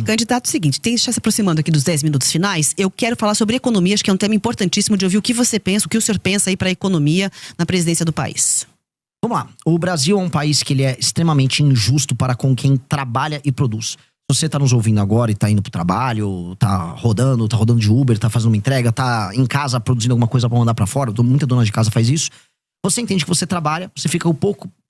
Candidato, seguinte, está se aproximando aqui dos 10 minutos finais. Eu quero falar sobre economia, acho que é um tema importantíssimo de ouvir o que você pensa, o que o senhor pensa aí para a economia na presidência do país. Vamos lá. O Brasil é um país que ele é extremamente injusto para com quem trabalha e produz. Se você tá nos ouvindo agora e tá indo pro trabalho, tá rodando de Uber, tá fazendo uma entrega, tá em casa produzindo alguma coisa para mandar para fora, muita dona de casa faz isso. Você entende que você trabalha, você fica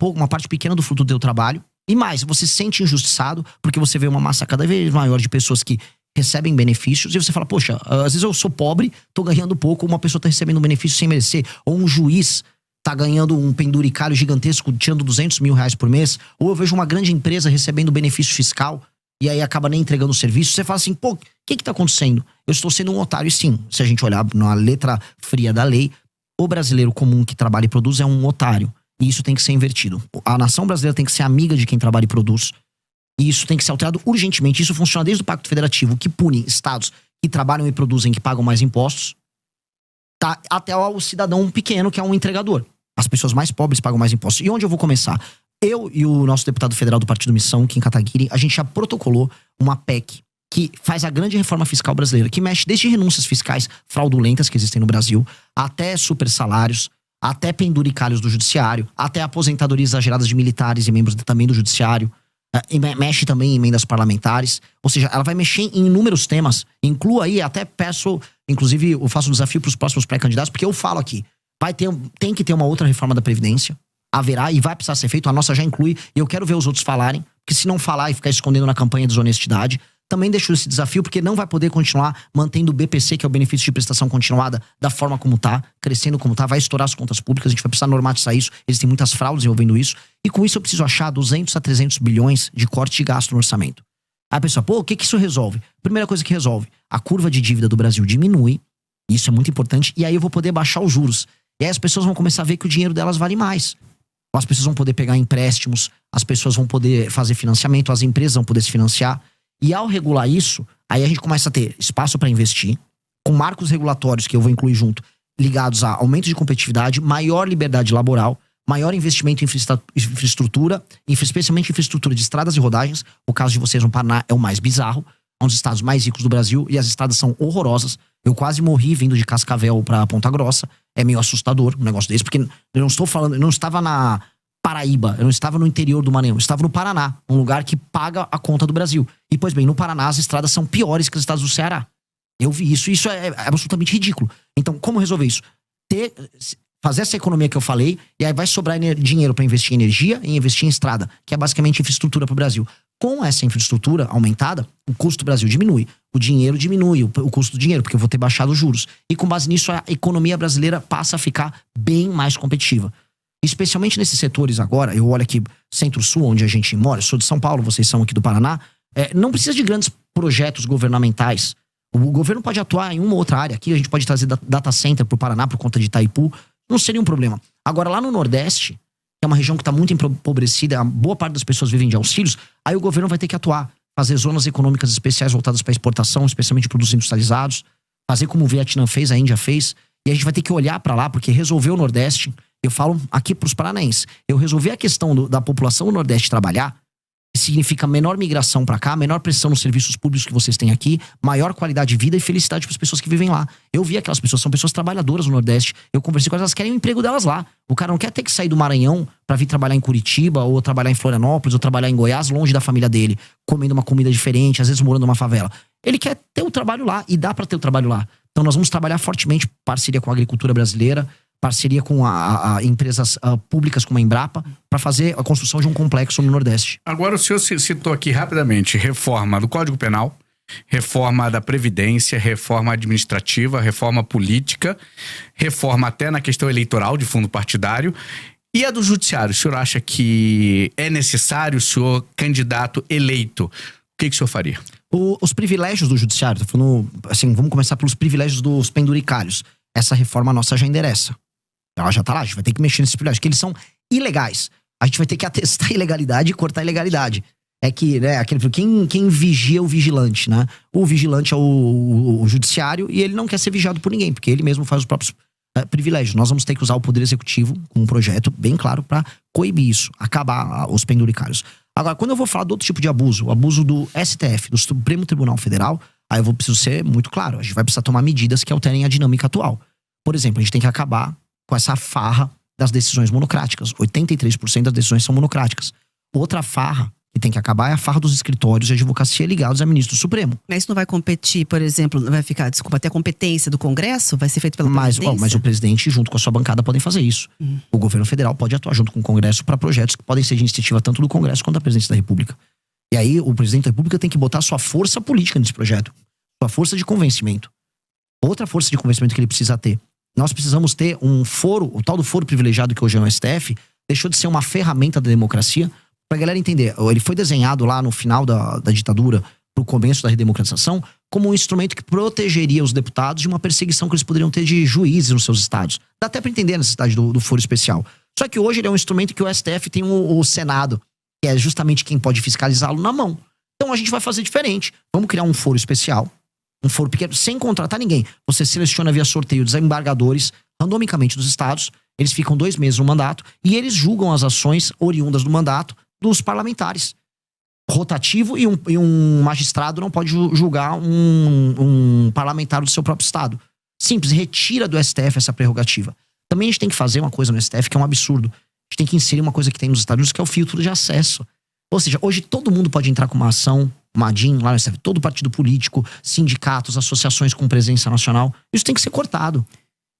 uma parte pequena do fruto do seu trabalho. E mais, você se sente injustiçado porque você vê uma massa cada vez maior de pessoas que recebem benefícios e você fala, poxa, às vezes eu sou pobre, tô ganhando pouco, uma pessoa tá recebendo um benefício sem merecer, ou um juiz tá ganhando um penduricalho gigantesco, tirando 200 mil reais por mês, ou eu vejo uma grande empresa recebendo benefício fiscal e aí acaba nem entregando o serviço. Você fala assim, pô, o que tá acontecendo? Eu estou sendo um otário. E sim, se a gente olhar na letra fria da lei, o brasileiro comum que trabalha e produz é um otário. E isso tem que ser invertido. A nação brasileira tem que ser amiga de quem trabalha e produz. E isso tem que ser alterado urgentemente. Isso funciona desde o Pacto Federativo, que pune estados que trabalham e produzem, que pagam mais impostos, tá, até o cidadão pequeno, que é um entregador. As pessoas mais pobres pagam mais impostos. E onde eu vou começar? Eu e o nosso deputado federal do Partido Missão, Kim Kataguiri, a gente já protocolou uma PEC que faz a grande reforma fiscal brasileira, que mexe desde renúncias fiscais fraudulentas que existem no Brasil, até super salários, até penduricalhos do judiciário, até aposentadorias exageradas de militares e membros também do judiciário, mexe também em emendas parlamentares, ou seja, ela vai mexer em inúmeros temas, inclua aí, até peço, inclusive eu faço um desafio para os próximos pré-candidatos, porque eu falo aqui, tem que ter uma outra reforma da Previdência, haverá e vai precisar ser feito, a nossa já inclui, e eu quero ver os outros falarem, porque se não falar e ficar escondendo na campanha desonestidade, também deixo esse desafio, porque não vai poder continuar mantendo o BPC, que é o benefício de prestação continuada, da forma como tá, crescendo como tá, vai estourar as contas públicas, a gente vai precisar normatizar isso, existem muitas fraudes envolvendo isso, e com isso eu preciso achar 200 a 300 bilhões de corte de gasto no orçamento. Aí a pessoa, pô, o que isso resolve? Primeira coisa que resolve, a curva de dívida do Brasil diminui, isso é muito importante, e aí eu vou poder baixar os juros. E aí as pessoas vão começar a ver que o dinheiro delas vale mais. As pessoas vão poder pegar empréstimos, as pessoas vão poder fazer financiamento, as empresas vão poder se financiar. E ao regular isso, aí a gente começa a ter espaço para investir, com marcos regulatórios que eu vou incluir junto, ligados a aumento de competitividade, maior liberdade laboral, maior investimento em infraestrutura, especialmente infraestrutura de estradas e rodagens. O caso de vocês no Paraná é o mais bizarro, é um dos estados mais ricos do Brasil e as estradas são horrorosas. Eu quase morri vindo de Cascavel para Ponta Grossa. É meio assustador um negócio desse, porque eu não estou falando, eu não estava na Paraíba, eu não estava no interior do Maranhão, eu estava no Paraná, um lugar que paga a conta do Brasil. E, pois bem, no Paraná as estradas são piores que as estradas do Ceará. Eu vi isso, e isso é absolutamente ridículo. Então, como resolver isso? Fazer essa economia que eu falei, e aí vai sobrar dinheiro para investir em energia e investir em estrada, que é basicamente infraestrutura para o Brasil. Com essa infraestrutura aumentada, o custo do Brasil diminui, o dinheiro diminui, o custo do dinheiro, porque eu vou ter baixado os juros. E com base nisso, a economia brasileira passa a ficar bem mais competitiva. Especialmente nesses setores agora, eu olho aqui Centro-Sul, onde a gente mora, eu sou de São Paulo, vocês são aqui do Paraná, não precisa de grandes projetos governamentais. O governo pode atuar em uma ou outra área. Aqui a gente pode trazer data center pro Paraná por conta de Itaipu, não seria um problema. Agora lá no Nordeste, que é uma região que está muito empobrecida, a boa parte das pessoas vivem de auxílios, aí o governo vai ter que atuar, fazer zonas econômicas especiais voltadas para exportação, especialmente produtos industrializados, fazer como o Vietnã fez, a Índia fez, e a gente vai ter que olhar para lá, porque resolver o Nordeste, eu falo aqui pros paranaenses, eu resolver a questão da população do Nordeste trabalhar, significa menor migração para cá, menor pressão nos serviços públicos que vocês têm aqui, maior qualidade de vida e felicidade para as pessoas que vivem lá. Eu vi aquelas pessoas, são pessoas trabalhadoras no Nordeste, eu conversei com elas querem o emprego delas lá. O cara não quer ter que sair do Maranhão para vir trabalhar em Curitiba, ou trabalhar em Florianópolis, ou trabalhar em Goiás, longe da família dele, comendo uma comida diferente, às vezes morando numa favela. Ele quer ter o trabalho lá, e dá para ter o trabalho lá. Então nós vamos trabalhar fortemente, parceria com a agricultura brasileira, parceria com empresas públicas como a Embrapa, para fazer a construção de um complexo no Nordeste. Agora o senhor citou aqui rapidamente reforma do Código Penal, reforma da Previdência, reforma administrativa, reforma política, reforma até na questão eleitoral de fundo partidário. E a do Judiciário, o senhor acha que é necessário o senhor candidato eleito? O que o senhor faria? Os privilégios do Judiciário, tô falando, assim, vamos começar pelos privilégios dos penduricalhos. Essa reforma nossa já endereça. Ela já tá lá, a gente vai ter que mexer nesses privilégios, que eles são ilegais. A gente vai ter que atestar a ilegalidade e cortar a ilegalidade. É que, né, quem vigia o vigilante, né? O vigilante é o judiciário e ele não quer ser vigiado por ninguém, porque ele mesmo faz os próprios privilégios. Nós vamos ter que usar o Poder Executivo com um projeto bem claro para coibir isso, acabar os penduricários. Agora, quando eu vou falar de outro tipo de abuso, o abuso do STF, do Supremo Tribunal Federal, aí eu preciso ser muito claro. A gente vai precisar tomar medidas que alterem a dinâmica atual. Por exemplo, a gente tem que acabar com essa farra das decisões monocráticas. 83% das decisões são monocráticas. Outra farra que tem que acabar é a farra dos escritórios de advocacia ligados a ministro do Supremo. Mas isso não vai competir, por exemplo, vai ficar, desculpa, até a competência do Congresso? Vai ser feito pela presidência? Mas o presidente, junto com a sua bancada, podem fazer isso. O governo federal pode atuar junto com o Congresso para projetos que podem ser de iniciativa tanto do Congresso quanto da presidência da República. E aí, o presidente da República tem que botar sua força política nesse projeto. Sua força de convencimento. Outra força de convencimento que ele precisa ter. Nós precisamos ter um foro, o tal do foro privilegiado que hoje é o STF, deixou de ser uma ferramenta da democracia. Pra galera entender, ele foi desenhado lá no final da ditadura, pro começo da redemocratização, como um instrumento que protegeria os deputados de uma perseguição que eles poderiam ter de juízes nos seus estados. Dá até pra entender a necessidade do foro especial. Só que hoje ele é um instrumento que o STF tem o Senado, que é justamente quem pode fiscalizá-lo, na mão. Então a gente vai fazer diferente. Vamos criar um foro especial, um foro pequeno, sem contratar ninguém. Você seleciona via sorteio desembargadores, randomicamente dos estados, eles ficam 2 meses no mandato, e eles julgam as ações oriundas do mandato dos parlamentares. Rotativo e um magistrado não pode julgar um parlamentar do seu próprio estado. Simples, retira do STF essa prerrogativa. Também a gente tem que fazer uma coisa no STF que é um absurdo. A gente tem que inserir uma coisa que tem nos Estados Unidos, que é o filtro de acesso. Ou seja, hoje todo mundo pode entrar com uma ação, uma DIN lá no STF, todo partido político, sindicatos, associações com presença nacional. Isso tem que ser cortado.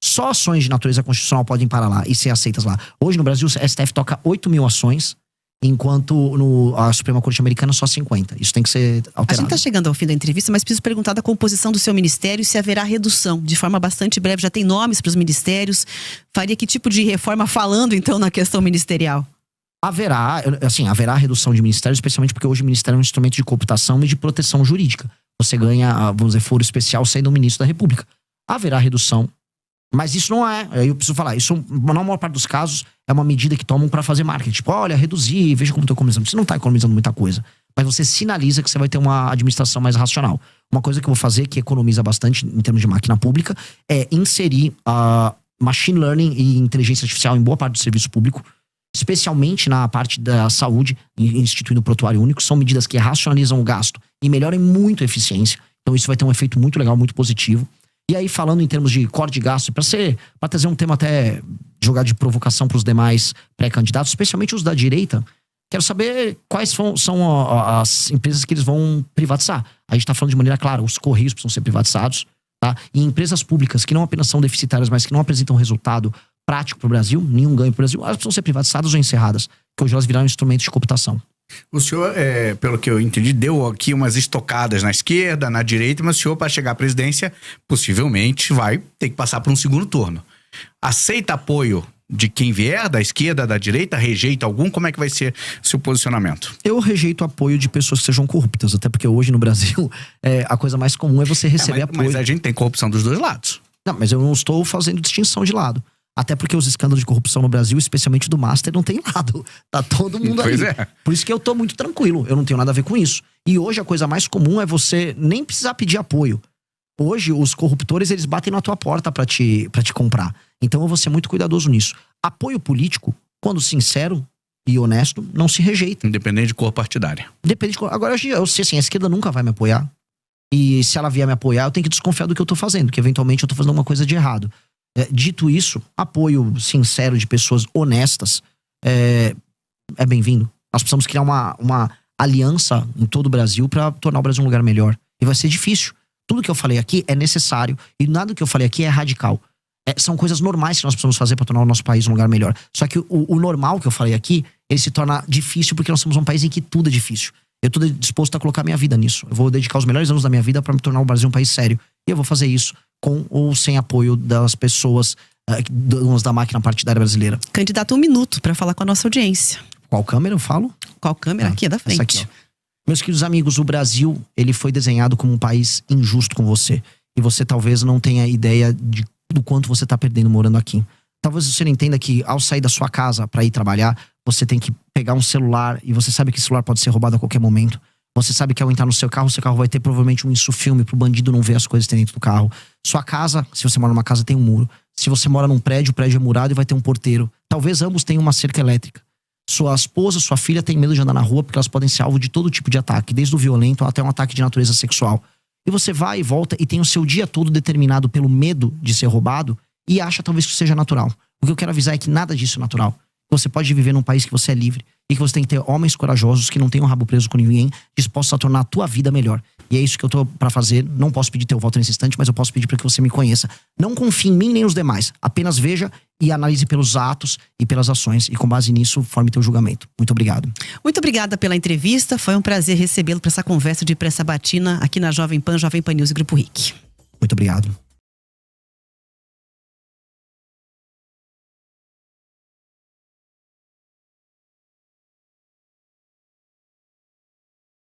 Só ações de natureza constitucional podem parar lá e ser aceitas lá. Hoje no Brasil, o STF toca 8 mil ações, enquanto a Suprema Corte Americana só 50. Isso tem que ser alterado. A gente está chegando ao fim da entrevista, mas preciso perguntar da composição do seu ministério, se haverá redução. De forma bastante breve, já tem nomes para os ministérios. Faria que tipo de reforma falando, então, na questão ministerial? Haverá redução de ministérios, especialmente porque hoje o ministério é um instrumento de cooptação e de proteção jurídica. Você ganha, vamos dizer, foro especial sendo o ministro da República. Haverá redução. Mas isso não é, eu preciso falar, isso na maior parte dos casos é uma medida que tomam pra fazer marketing. Tipo, olha, reduzir, veja como tô economizando. Você não tá economizando muita coisa, mas você sinaliza que você vai ter uma administração mais racional. Uma coisa que eu vou fazer, que economiza bastante em termos de máquina pública, é inserir machine learning e inteligência artificial em boa parte do serviço público, especialmente na parte da saúde, instituindo o prontuário único. São medidas que racionalizam o gasto e melhoram muito a eficiência. Então isso vai ter um efeito muito legal, muito positivo. E aí, falando em termos de corte de gasto, para trazer um tema até jogar de provocação para os demais pré-candidatos, especialmente os da direita, quero saber quais são as empresas que eles vão privatizar. A gente está falando de maneira clara, os Correios precisam ser privatizados, tá? E empresas públicas que não apenas são deficitárias, mas que não apresentam resultado prático para o Brasil, nenhum ganho para o Brasil, elas precisam ser privatizadas ou encerradas, porque hoje elas viraram instrumentos de cooptação. O senhor, pelo que eu entendi, deu aqui umas estocadas na esquerda, na direita, mas o senhor, para chegar à presidência, possivelmente vai ter que passar por um segundo turno. Aceita apoio de quem vier, da esquerda, da direita? Rejeita algum? Como é que vai ser o seu posicionamento? Eu rejeito apoio de pessoas que sejam corruptas, até porque hoje no Brasil a coisa mais comum é você receber apoio. Mas a gente tem corrupção dos dois lados. Não, mas eu não estou fazendo distinção de lado. Até porque os escândalos de corrupção no Brasil, especialmente do Master, não tem lado. Tá todo mundo ali. Por isso que eu tô muito tranquilo. Eu não tenho nada a ver com isso. E hoje a coisa mais comum é você nem precisar pedir apoio. Hoje os corruptores, eles batem na tua porta pra te comprar. Então eu vou ser muito cuidadoso nisso. Apoio político, quando sincero e honesto, não se rejeita. Independente de cor partidária. Depende de cor. Agora eu sei assim, a esquerda nunca vai me apoiar. E se ela vier me apoiar, eu tenho que desconfiar do que eu tô fazendo. Que eventualmente eu tô fazendo alguma coisa de errado. Dito isso, apoio sincero de pessoas honestas é bem-vindo. Nós precisamos criar uma aliança em todo o Brasil para tornar o Brasil um lugar melhor. E vai ser difícil. Tudo que eu falei aqui é necessário e nada que eu falei aqui é radical. São coisas normais que nós precisamos fazer para tornar o nosso país um lugar melhor. Só que o normal que eu falei aqui, ele se torna difícil porque nós somos um país em que tudo é difícil. Eu estou disposto a colocar minha vida nisso. Eu vou dedicar os melhores anos da minha vida para me tornar o Brasil um país sério. E eu vou fazer isso com ou sem apoio das pessoas, donas da máquina partidária brasileira. Candidato, 1 minuto para falar com a nossa audiência. Qual câmera eu falo? Qual câmera? Aqui é da frente. Aqui, meus queridos amigos, o Brasil, ele foi desenhado como um país injusto com você. E você talvez não tenha ideia do quanto você está perdendo morando aqui. Talvez você não entenda que ao sair da sua casa para ir trabalhar, você tem que pegar um celular e você sabe que esse celular pode ser roubado a qualquer momento. Você sabe que ao entrar no seu carro vai ter provavelmente um insufilme pro bandido não ver as coisas que tem dentro do carro. Sua casa, se você mora numa casa, tem um muro. Se você mora num prédio, o prédio é murado e vai ter um porteiro. Talvez ambos tenham uma cerca elétrica. Sua esposa, sua filha tem medo de andar na rua porque elas podem ser alvo de todo tipo de ataque, desde o violento até um ataque de natureza sexual. E você vai e volta e tem o seu dia todo determinado pelo medo de ser roubado e acha talvez que isso seja natural. O que eu quero avisar é que nada disso é natural. Você pode viver num país que você é livre e que você tem que ter homens corajosos que não tenham rabo preso com ninguém, dispostos a tornar a tua vida melhor. E é isso que eu tô pra fazer. Não posso pedir teu voto nesse instante, mas eu posso pedir para que você me conheça. Não confie em mim nem nos demais. Apenas veja e analise pelos atos e pelas ações. E com base nisso, forme teu julgamento. Muito obrigado. Muito obrigada pela entrevista. Foi um prazer recebê-lo para essa conversa de Pré Sabatina aqui na Jovem Pan News e Grupo RIC. Muito obrigado.